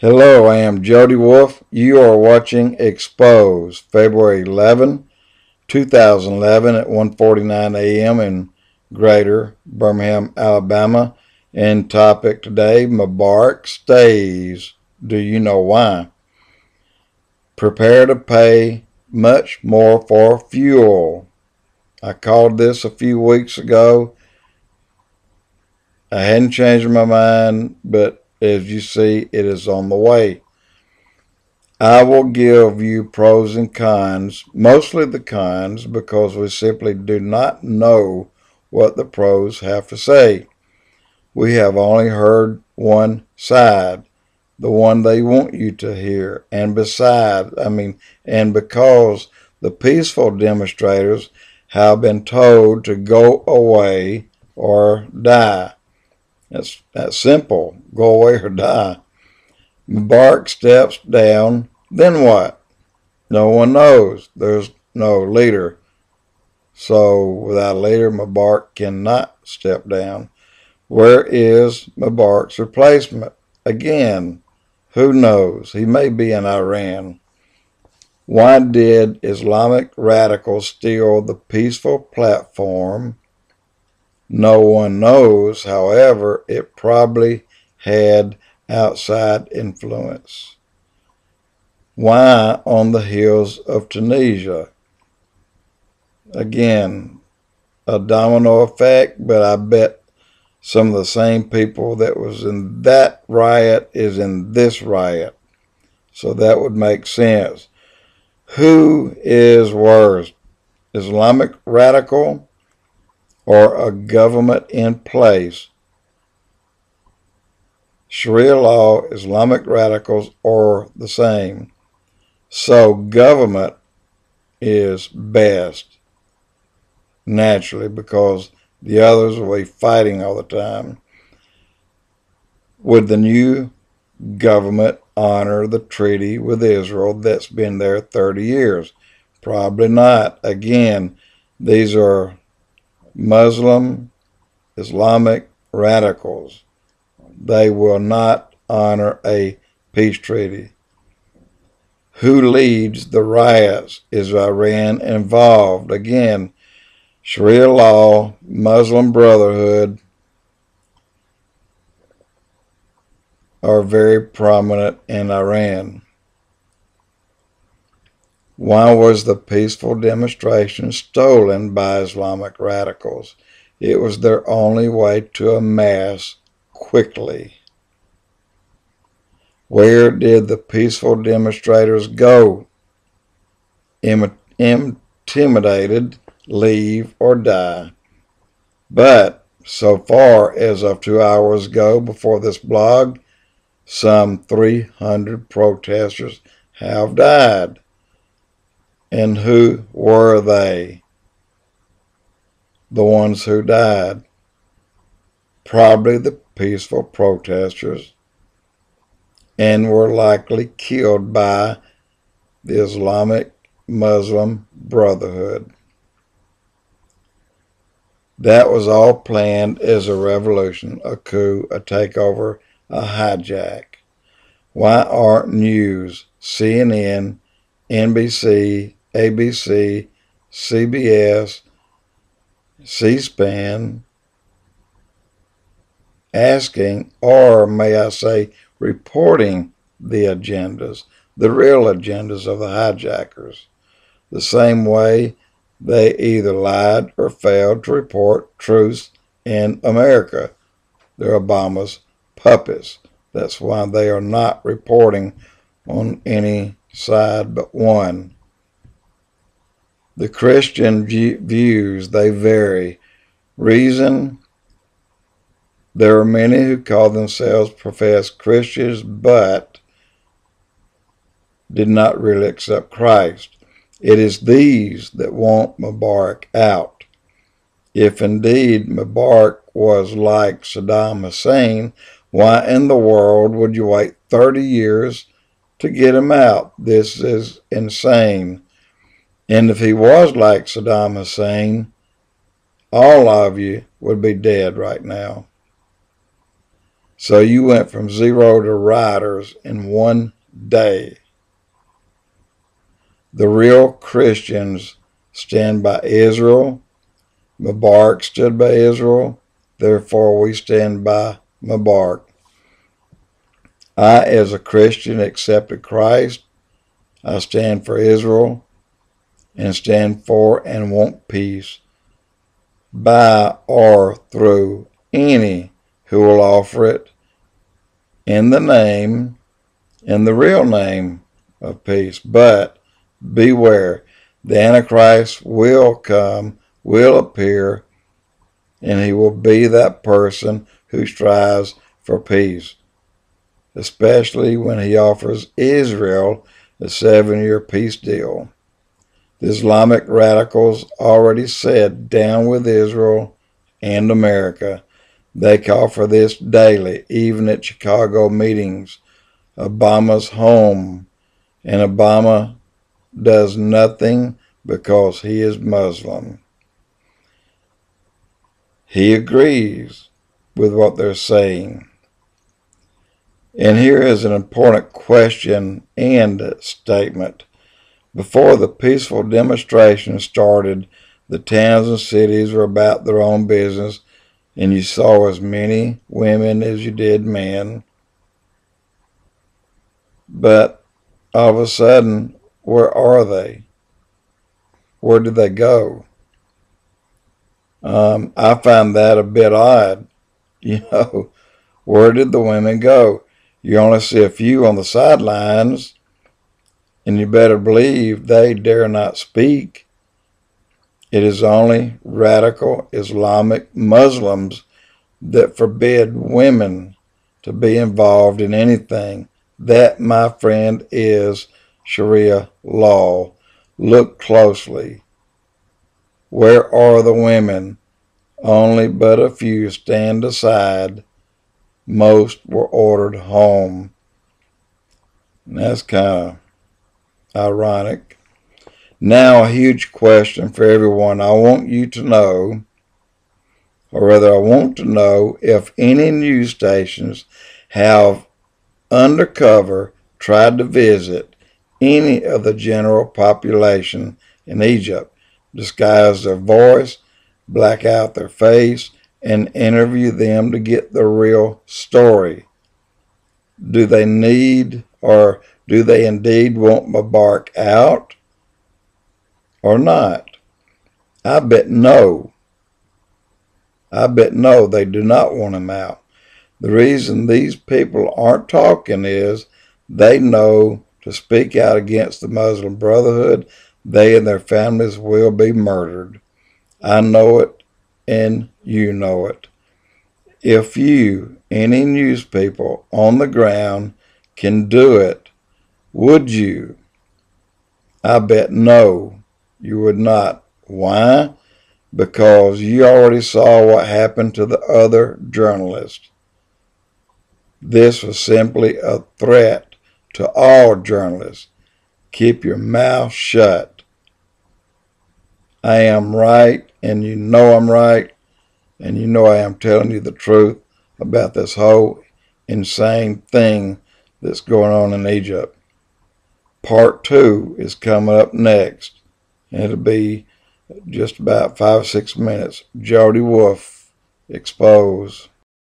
Hello, I am Jody Wolf. You are watching Exposed, February 11, 2011 at 1:49 a.m. in Greater Birmingham, Alabama. And topic today, Mubarak stays. Do you know why? Prepare to pay much more for fuel. I called this a few weeks ago. I hadn't changed my mind, but as you see, it is on the way. I will give you pros and cons, mostly the cons, because we simply do not know what the pros have to say. We have only heard one side, the one they want you to hear. And because the peaceful demonstrators have been told to go away or die. That's simple. Go away or die. Mubarak steps down. Then what? No one knows. There's no leader. So without a leader, Mubarak cannot step down. Where is Mubarak's replacement? Again, who knows? He may be in Iran. Why did Islamic radicals steal the peaceful platform? No one knows. However, it probably had outside influence. Why on the hills of Tunisia? Again, a domino effect, but I bet some of the same people that was in that riot is in this riot. So that would make sense. Who is worse, Islamic radical or a government in place? Sharia law, Islamic radicals are the same. So government is best, naturally, because the others will be fighting all the time. Would the new government honor the treaty with Israel that's been there 30 years? Probably not. Again, these are Muslim, Islamic radicals. They will not honor a peace treaty. Who leads the riots? Is Iran involved? Again, Sharia law, Muslim Brotherhood are very prominent in Iran. Why was the peaceful demonstration stolen by Islamic radicals? It was their only way to amass quickly. Where did the peaceful demonstrators go? Intimidated, leave, or die. But so far as of 2 hours ago before this blog, some 300 protesters have died. And who were they? The ones who died? Probably the peaceful protesters, and were likely killed by the Islamic Muslim Brotherhood. That was all planned as a revolution, a coup, a takeover, a hijack. Why aren't news, CNN, NBC, ABC, CBS, C-SPAN asking, or may I say, reporting the agendas, the real agendas of the hijackers, the same way they either lied or failed to report truths in America? They're Obama's puppets. That's why they are not reporting on any side but one. The Christian views, they vary. Reason: there are many who call themselves professed Christians but did not really accept Christ. It is these that want Mubarak out. If indeed Mubarak was like Sadam Hussain, why in the world would you wait 30 years to get him out? This is insane. And if he was like Saddam Hussein, all of you would be dead right now. So you went from 0 to rioters in one day. The real Christians stand by Israel. Mubarak stood by Israel. Therefore, we stand by Mubarak. I, as a Christian, accepted Christ. I stand for Israel and stand for and want peace by or through any who will offer it in the name, in the real name of peace. But beware, the Antichrist will come, will appear, and he will be that person who strives for peace, especially when he offers Israel a 7-year peace deal. The Islamic radicals already said, down with Israel and America. They call for this daily, even at Chicago meetings, Obama's home, and Obama does nothing because he is Muslim. He agrees with what they're saying. And here is an important question and statement. Before the peaceful demonstration started, the towns and cities were about their own business, and you saw as many women as you did men. But all of a sudden, where are they? Where did they go? I find that a bit odd. Where did the women go? You only see a few on the sidelines, and you better believe they dare not speak. It is only radical Islamic Muslims that forbid women to be involved in anything. That, my friend, is Sharia law. Look closely. Where are the women? Only but a few stand aside. Most were ordered home. And that's kind of ironic. Now, a huge question for everyone. I want you to know, or rather I want to know, if any news stations have undercover tried to visit any of the general population in Egypt, disguise their voice, black out their face, and interview them to get the real story. Do they need, or do they indeed want Mubarak out or not? I bet no. I bet no, they do not want him out. The reason these people aren't talking is they know to speak out against the Muslim Brotherhood, they and their families will be murdered. I know it, and you know it. If you, any news people on the ground, can do it, would you? I bet no, you would not. Why? Because you already saw what happened to the other journalists. This was simply a threat to all journalists. Keep your mouth shut. I am right, and you know I'm right, and you know I am telling you the truth about this whole insane thing that's going on in Egypt. Part 2 is coming up next. It'll be just about 5 or 6 minutes. Jody Wolf, Expose.